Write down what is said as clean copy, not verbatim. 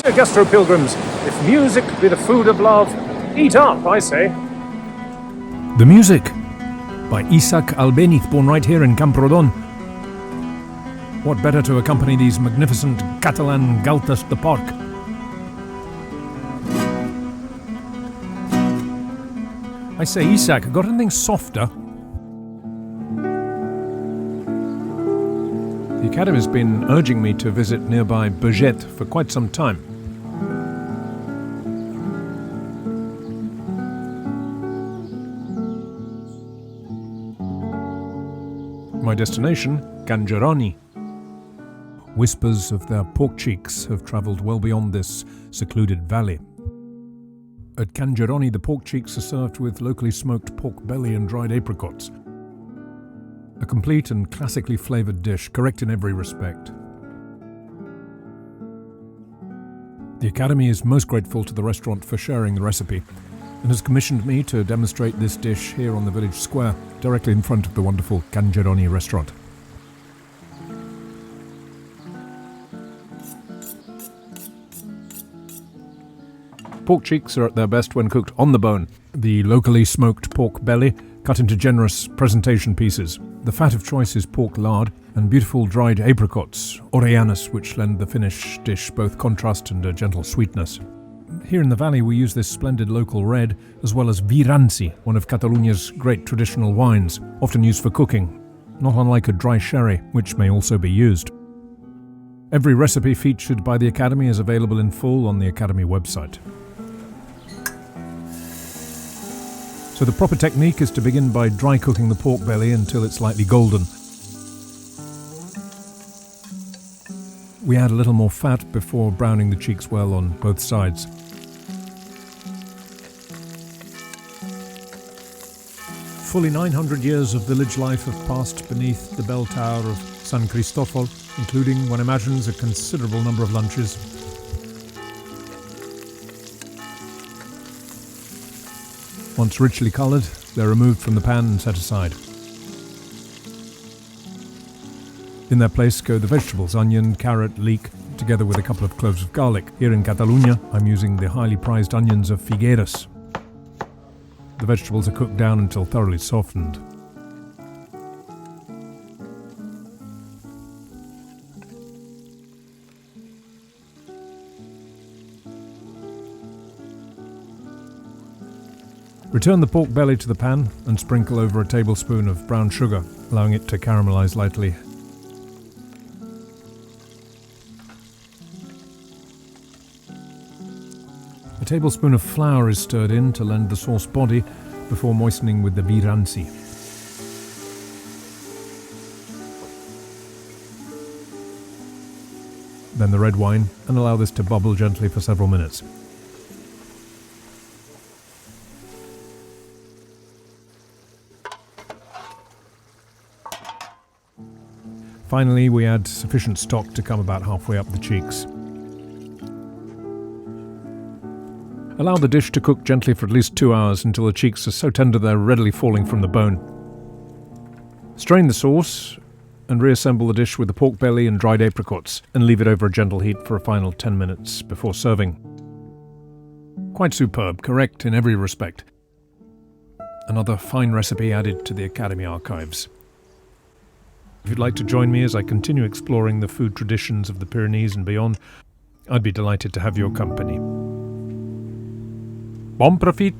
Dear gastro-pilgrims, if music be the food of love, eat up, I say. The music by Isaac Albéniz, born right here in Camprodon. What better to accompany these magnificent Catalan Galtes de Porc? I say, Isaac, got anything softer? The Academy's been urging me to visit nearby Beget for quite some time. My destination, Can Jeroni. Whispers of their pork cheeks have travelled well beyond this secluded valley. At Can Jeroni, the pork cheeks are served with locally smoked pork belly and dried apricots. A complete and classically flavoured dish, correct in every respect. The Academy is most grateful to the restaurant for sharing the recipe and has commissioned me to demonstrate this dish here on the village square, directly in front of the wonderful Can Jeroni restaurant. Pork cheeks are at their best when cooked on the bone. The locally smoked pork belly, cut into generous presentation pieces. The fat of choice is pork lard and beautiful dried apricots, oreanas, which lend the finished dish both contrast and a gentle sweetness. Here in the valley we use this splendid local red, as well as ranci, one of Catalonia's great traditional wines, often used for cooking, not unlike a dry sherry, which may also be used. Every recipe featured by the Academy is available in full on the Academy website. So the proper technique is to begin by dry cooking the pork belly until it's lightly golden. We add a little more fat before browning the cheeks well on both sides. Fully 900 years of village life have passed beneath the bell tower of San Cristofol, including, one imagines, a considerable number of lunches. Once richly coloured, they're removed from the pan and set aside. In their place go the vegetables, onion, carrot, leek, together with a couple of cloves of garlic. Here in Catalonia, I'm using the highly prized onions of Figueres. The vegetables are cooked down until thoroughly softened. Return the pork belly to the pan and sprinkle over a tablespoon of brown sugar, allowing it to caramelize lightly. A tablespoon of flour is stirred in to lend the sauce body before moistening with the ranci. Then the red wine, and allow this to bubble gently for several minutes. Finally, we add sufficient stock to come about halfway up the cheeks. Allow the dish to cook gently for at least 2 hours until the cheeks are so tender they're readily falling from the bone. Strain the sauce and reassemble the dish with the pork belly and dried apricots and leave it over a gentle heat for a final 10 minutes before serving. Quite superb, correct in every respect. Another fine recipe added to the Academy archives. If you'd like to join me as I continue exploring the food traditions of the Pyrenees and beyond, I'd be delighted to have your company. Bon profit!